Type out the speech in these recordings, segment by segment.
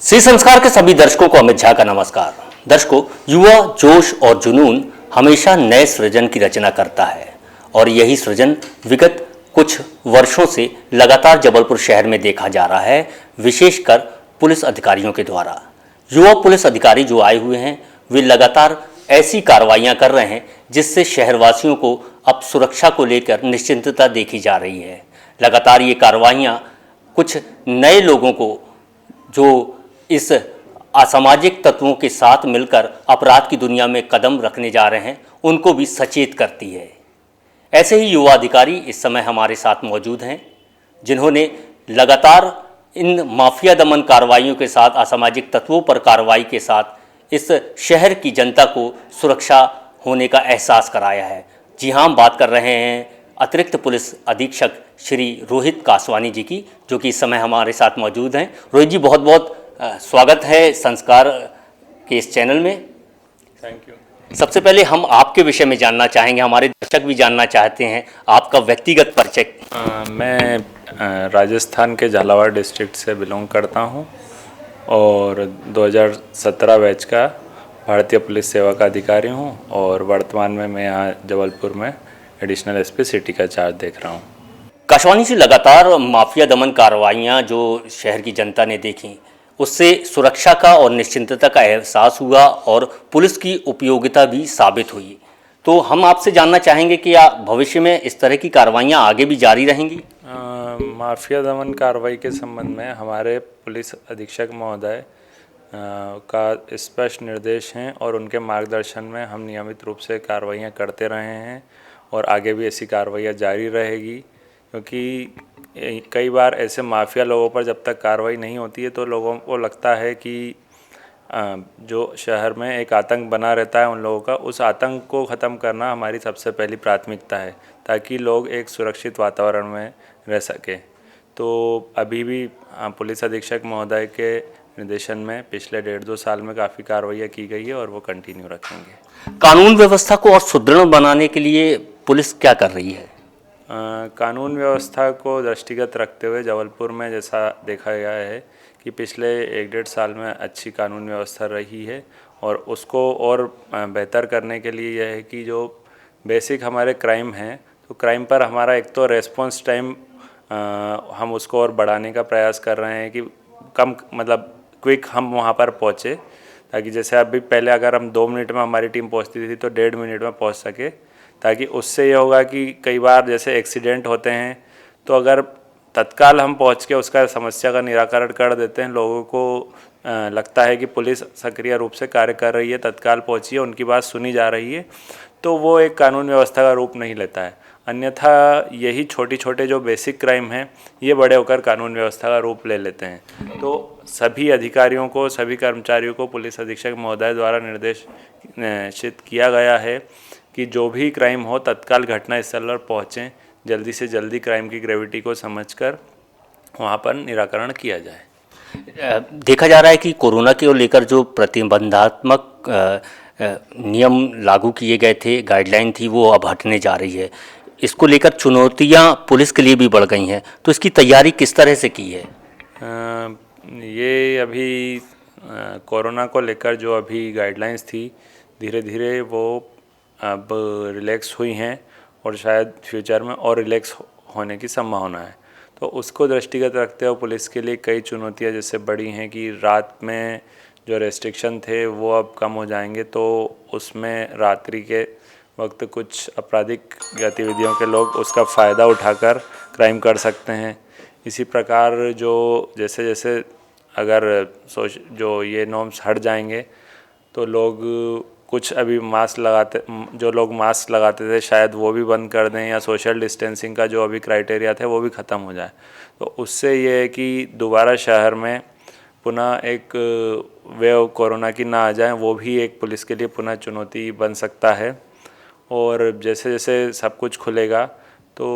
सी संस्कार के सभी दर्शकों को अमित झा का नमस्कार। दर्शकों, युवा जोश और जुनून हमेशा नए सृजन की रचना करता है और यही सृजन विगत कुछ वर्षों से लगातार जबलपुर शहर में देखा जा रहा है, विशेषकर पुलिस अधिकारियों के द्वारा। युवा पुलिस अधिकारी जो आए हुए हैं वे लगातार ऐसी कार्रवाइयां कर रहे हैं जिससे शहरवासियों को अब सुरक्षा को लेकर निश्चिंतता देखी जा रही है। लगातार ये कार्रवाइयां कुछ नए लोगों को जो इस असामाजिक तत्वों के साथ मिलकर अपराध की दुनिया में कदम रखने जा रहे हैं उनको भी सचेत करती है। ऐसे ही युवा अधिकारी इस समय हमारे साथ मौजूद हैं जिन्होंने लगातार इन माफिया दमन कार्रवाइयों के साथ, असामाजिक तत्वों पर कार्रवाई के साथ इस शहर की जनता को सुरक्षा होने का एहसास कराया है। जी हाँ, हम बात कर रहे हैं अतिरिक्त पुलिस अधीक्षक श्री रोहित कासवानी जी की, जो कि इस समय हमारे साथ मौजूद हैं। रोहित जी, बहुत बहुत स्वागत है संस्कार के इस चैनल में। Thank you. सबसे पहले हम आपके विषय में जानना चाहेंगे, हमारे दर्शक भी जानना चाहते हैं आपका व्यक्तिगत परिचय। मैं राजस्थान के झालावाड़ डिस्ट्रिक्ट से बिलोंग करता हूं और 2017 बैच का भारतीय पुलिस सेवा का अधिकारी हूं और वर्तमान में मैं यहाँ जबलपुर में एडिशनल एसपी सिटी का चार्ज देख रहा हूं। कासवानी से लगातार माफिया दमन कार्रवाइयाँ जो शहर की जनता ने देखी, उससे सुरक्षा का और निश्चिंतता का एहसास हुआ और पुलिस की उपयोगिता भी साबित हुई। तो हम आपसे जानना चाहेंगे कि क्या भविष्य में इस तरह की कार्रवाइयाँ आगे भी जारी रहेंगी? माफिया दमन कार्रवाई के संबंध में हमारे पुलिस अधीक्षक महोदय का स्पष्ट निर्देश हैं और उनके मार्गदर्शन में हम नियमित रूप से कार्रवाइयाँ करते रहे हैं और आगे भी ऐसी कार्रवाइयाँ जारी रहेगी, क्योंकि कई बार ऐसे माफिया लोगों पर जब तक कार्रवाई नहीं होती है तो लोगों को लगता है कि जो शहर में एक आतंक बना रहता है उन लोगों का, उस आतंक को ख़त्म करना हमारी सबसे पहली प्राथमिकता है ताकि लोग एक सुरक्षित वातावरण में रह सके। तो अभी भी पुलिस अधीक्षक महोदय के निर्देशन में पिछले 1.5-2 साल में काफ़ी कार्रवाइयाँ की गई है और वो कंटिन्यू रखेंगे। कानून व्यवस्था को और सुदृढ़ बनाने के लिए पुलिस क्या कर रही है? कानून व्यवस्था को दृष्टिगत रखते हुए जबलपुर में जैसा देखा गया है कि पिछले 1-1.5 साल में अच्छी कानून व्यवस्था रही है और उसको और बेहतर करने के लिए यह है कि जो बेसिक हमारे क्राइम हैं तो क्राइम पर हमारा एक तो रेस्पॉन्स टाइम हम उसको और बढ़ाने का प्रयास कर रहे हैं कि कम मतलब क्विक हम वहाँ पर पहुँचे, ताकि जैसे अभी पहले अगर हम 2 मिनट में हमारी टीम पहुँचती थी तो 1.5 मिनट में पहुँच सके, ताकि उससे ये होगा कि कई बार जैसे एक्सीडेंट होते हैं तो अगर तत्काल हम पहुंच के उसका समस्या का निराकरण कर देते हैं, लोगों को लगता है कि पुलिस सक्रिय रूप से कार्य कर रही है, तत्काल पहुंची है, उनकी बात सुनी जा रही है, तो वो एक कानून व्यवस्था का रूप नहीं लेता है। अन्यथा यही छोटे छोटे जो बेसिक क्राइम हैं ये बड़े होकर कानून व्यवस्था का रूप ले लेते हैं। तो सभी अधिकारियों को, सभी कर्मचारियों को पुलिस अधीक्षक महोदय द्वारा निर्देशित किया गया है कि जो भी क्राइम हो तत्काल घटनास्थल पर पहुँचें, जल्दी से जल्दी क्राइम की ग्रेविटी को समझकर वहाँ पर निराकरण किया जाए। देखा जा रहा है कि कोरोना को लेकर जो प्रतिबंधात्मक नियम लागू किए गए थे, गाइडलाइन थी, वो अब हटने जा रही है। इसको लेकर चुनौतियाँ पुलिस के लिए भी बढ़ गई हैं, तो इसकी तैयारी किस तरह से की है? ये अभी कोरोना को लेकर जो अभी गाइडलाइंस थी धीरे धीरे वो अब रिलैक्स हुई हैं और शायद फ्यूचर में और रिलैक्स होने की संभावना है। तो उसको दृष्टिगत रखते हुए पुलिस के लिए कई चुनौतियां जैसे बड़ी हैं कि रात में जो रेस्ट्रिक्शन थे वो अब कम हो जाएंगे, तो उसमें रात्रि के वक्त कुछ आपराधिक गतिविधियों के लोग उसका फ़ायदा उठाकर क्राइम कर सकते हैं। इसी प्रकार जो जैसे जैसे अगर जो ये नॉर्म्स हट जाएंगे तो लोग कुछ अभी जो लोग मास्क लगाते थे शायद वो भी बंद कर दें, या सोशल डिस्टेंसिंग का जो अभी क्राइटेरिया थे वो भी ख़त्म हो जाए। तो उससे ये है कि दोबारा शहर में पुनः एक वेव कोरोना की ना आ जाए, वो भी एक पुलिस के लिए पुनः चुनौती बन सकता है। और जैसे जैसे सब कुछ खुलेगा तो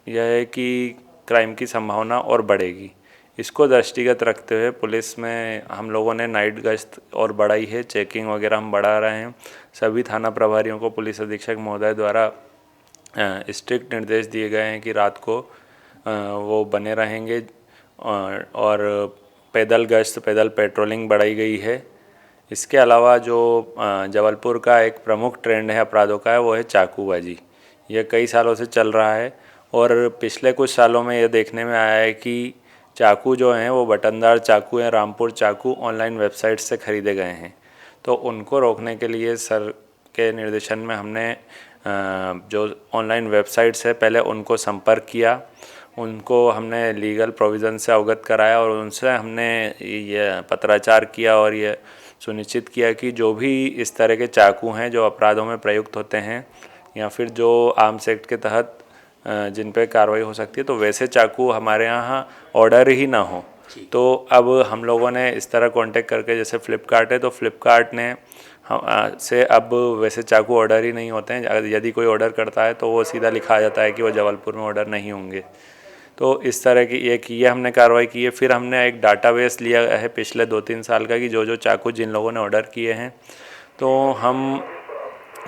यह है कि क्राइम की संभावना और बढ़ेगी। इसको दृष्टिगत रखते हुए पुलिस में हम लोगों ने नाइट गश्त और बढ़ाई है, चेकिंग वगैरह हम बढ़ा रहे हैं। सभी थाना प्रभारियों को पुलिस अधीक्षक महोदय द्वारा स्ट्रिक्ट निर्देश दिए गए हैं कि रात को वो बने रहेंगे और पैदल गश्त, पैदल पेट्रोलिंग बढ़ाई गई है। इसके अलावा जो जबलपुर का एक प्रमुख ट्रेंड है अपराधों का है वो है चाकूबाजी। यह कई सालों से चल रहा है और पिछले कुछ सालों में यह देखने में आया है कि चाकू जो हैं वो बटनदार चाकू या रामपुर चाकू ऑनलाइन वेबसाइट से ख़रीदे गए हैं। तो उनको रोकने के लिए सर के निर्देशन में हमने जो ऑनलाइन वेबसाइट्स है पहले उनको संपर्क किया, उनको हमने लीगल प्रोविज़न से अवगत कराया और उनसे हमने ये पत्राचार किया और ये सुनिश्चित किया कि जो भी इस तरह के चाकू हैं जो अपराधों में प्रयुक्त होते हैं या फिर जो आर्म्स एक्ट के तहत जिन पे कार्रवाई हो सकती है तो वैसे चाकू हमारे यहाँ ऑर्डर ही ना हो। तो अब हम लोगों ने इस तरह कांटेक्ट करके, जैसे फ़्लिपकार्ट है तो फ़्लिपकार्ट ने से अब वैसे चाकू ऑर्डर ही नहीं होते हैं। यदि कोई ऑर्डर करता है तो वो सीधा लिखा आ जाता है कि वो जबलपुर में ऑर्डर नहीं होंगे। तो इस तरह की ये हमने कार्रवाई की है। फिर हमने एक डाटाबेस लिया है पिछले 2-3 साल का कि जो चाकू जिन लोगों ने ऑर्डर किए हैं तो हम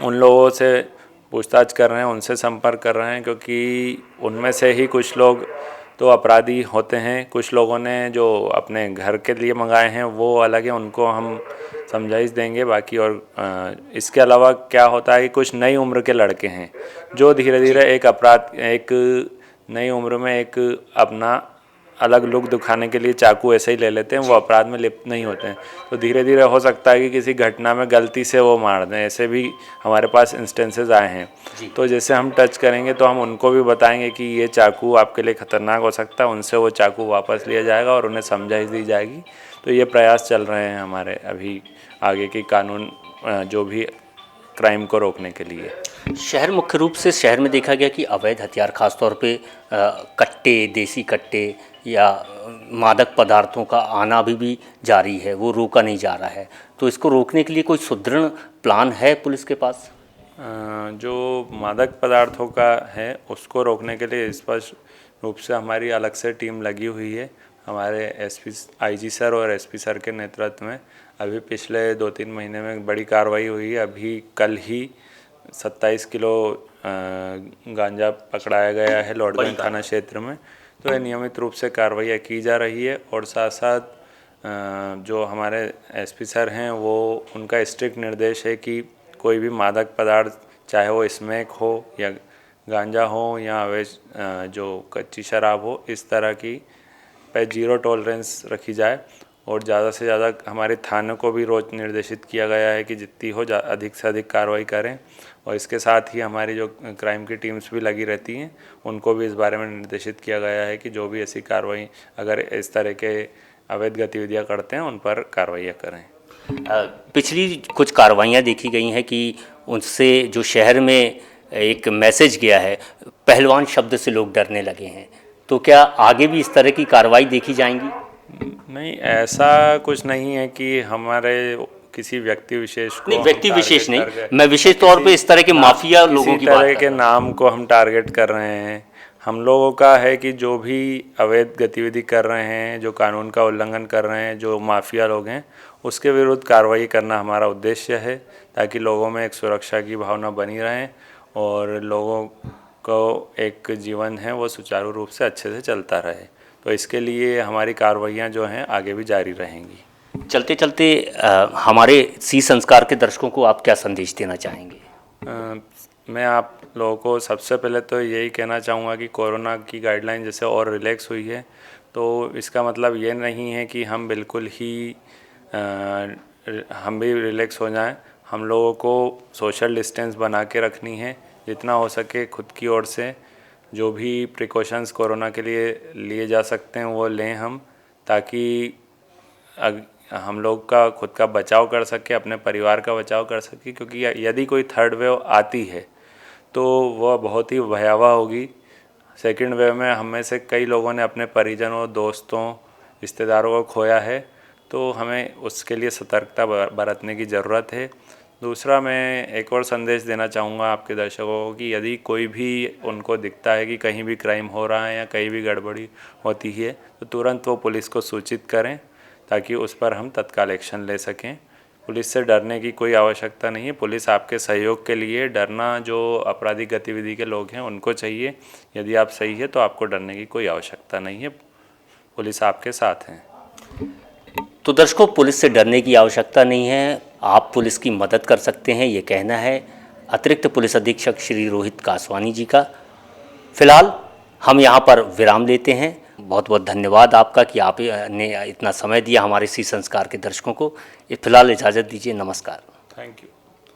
उन लोगों से पूछताछ कर रहे हैं, उनसे संपर्क कर रहे हैं, क्योंकि उनमें से ही कुछ लोग तो अपराधी होते हैं। कुछ लोगों ने जो अपने घर के लिए मंगाए हैं वो अलग है, उनको हम समझाइश देंगे बाकी। और इसके अलावा क्या होता है कि कुछ नई उम्र के लड़के हैं जो धीरे धीरे एक नई उम्र में एक अपना अलग लुक दिखाने के लिए चाकू ऐसे ही ले लेते हैं, वो अपराध में लिप्त नहीं होते हैं। तो धीरे धीरे हो सकता है कि किसी घटना में गलती से वो मार दें, ऐसे भी हमारे पास इंस्टेंसेस आए हैं। तो जैसे हम टच करेंगे तो हम उनको भी बताएंगे कि ये चाकू आपके लिए ख़तरनाक हो सकता है, उनसे वो चाकू वापस लिया जाएगा और उन्हें समझाइश दी जाएगी। तो ये प्रयास चल रहे हैं हमारे अभी आगे की कानून जो भी क्राइम को रोकने के लिए। शहर मुख्य रूप से शहर में देखा गया कि अवैध हथियार, खासतौर पे कट्टे, देसी कट्टे या मादक पदार्थों का आना अभी भी जारी है, वो रोका नहीं जा रहा है। तो इसको रोकने के लिए कोई सुदृढ़ प्लान है पुलिस के पास? जो मादक पदार्थों का है उसको रोकने के लिए स्पष्ट रूप से हमारी अलग से टीम लगी हुई है। हमारे एसपी आईजी सर और एसपी सर के नेतृत्व में अभी पिछले 2-3 महीने में बड़ी कार्रवाई हुई है। अभी कल ही 27 किलो गांजा पकड़ाया गया है लॉर्डगंज थाना क्षेत्र में। तो ये नियमित रूप से कार्रवाई की जा रही है और साथ साथ जो हमारे एसपी सर हैं वो उनका स्ट्रिक्ट निर्देश है कि कोई भी मादक पदार्थ, चाहे वो स्मैक हो या गांजा हो या अवैध जो कच्ची शराब हो, इस तरह की पे 0 टॉलरेंस रखी जाए। और ज़्यादा से ज़्यादा हमारे थाने को भी रोज़ निर्देशित किया गया है कि जितनी हो अधिक से अधिक कार्रवाई करें। और इसके साथ ही हमारी जो क्राइम की टीम्स भी लगी रहती हैं उनको भी इस बारे में निर्देशित किया गया है कि जो भी ऐसी कार्रवाई अगर इस तरह के अवैध गतिविधियां करते हैं उन पर कार्रवाइयाँ करें। पिछली कुछ कार्रवाइयाँ देखी गई हैं कि उनसे जो शहर में एक मैसेज गया है, पहलवान शब्द से लोग डरने लगे हैं। तो क्या आगे भी इस तरह की कार्रवाई देखी जाएंगी? नहीं, ऐसा कुछ नहीं है कि हमारे किसी व्यक्ति विशेष को, नहीं, व्यक्ति विशेष नहीं, मैं विशेष तौर पे इस तरह के माफिया लोगों की बात कर रहा हूं। के नाम को हम टारगेट कर रहे हैं। हम लोगों का है कि जो भी अवैध गतिविधि कर रहे हैं, जो कानून का उल्लंघन कर रहे हैं, जो माफिया लोग हैं, उसके विरुद्ध कार्रवाई करना हमारा उद्देश्य है, ताकि लोगों में एक सुरक्षा की भावना बनी रहे और लोगों को एक जीवन है वो सुचारू रूप से अच्छे से चलता रहे। तो इसके लिए हमारी कार्रवाइयाँ जो हैं आगे भी जारी रहेंगी। चलते चलते हमारे सी संस्कार के दर्शकों को आप क्या संदेश देना चाहेंगे? मैं आप लोगों को सबसे पहले तो यही कहना चाहूँगा कि कोरोना की गाइडलाइन जैसे और रिलैक्स हुई है तो इसका मतलब ये नहीं है कि हम बिल्कुल ही हम भी रिलैक्स हो जाएं। हम लोगों को सोशल डिस्टेंस बना के रखनी है, जितना हो सके खुद की ओर से जो भी प्रिकॉशंस कोरोना के लिए लिए जा सकते हैं वो लें हम, ताकि हम लोग का खुद का बचाव कर सके, अपने परिवार का बचाव कर सके। क्योंकि यदि कोई थर्ड वेव आती है तो वह बहुत ही भयावह होगी। सेकंड वेव में हम में से कई लोगों ने अपने परिजनों, दोस्तों, रिश्तेदारों को खोया है, तो हमें उसके लिए सतर्कता बरतने की ज़रूरत है। दूसरा, मैं एक और संदेश देना चाहूँगा आपके दर्शकों को कि यदि कोई भी उनको दिखता है कि कहीं भी क्राइम हो रहा है या कहीं भी गड़बड़ी होती है तो तुरंत वो पुलिस को सूचित करें, ताकि उस पर हम तत्काल एक्शन ले सकें। पुलिस से डरने की कोई आवश्यकता नहीं है। पुलिस आपके सहयोग के लिए, डरना जो आपराधिक गतिविधि के लोग हैं उनको चाहिए। यदि आप सही है तो आपको डरने की कोई आवश्यकता नहीं है, पुलिस आपके साथ है। तो दर्शकों, पुलिस से डरने की आवश्यकता नहीं है, आप पुलिस की मदद कर सकते हैं, ये कहना है अतिरिक्त पुलिस अधीक्षक श्री रोहित कासवानी जी का। फिलहाल हम यहाँ पर विराम लेते हैं। बहुत बहुत धन्यवाद आपका कि आपने इतना समय दिया हमारे सी संस्कार के दर्शकों को। फिलहाल इजाज़त दीजिए, नमस्कार। Thank you.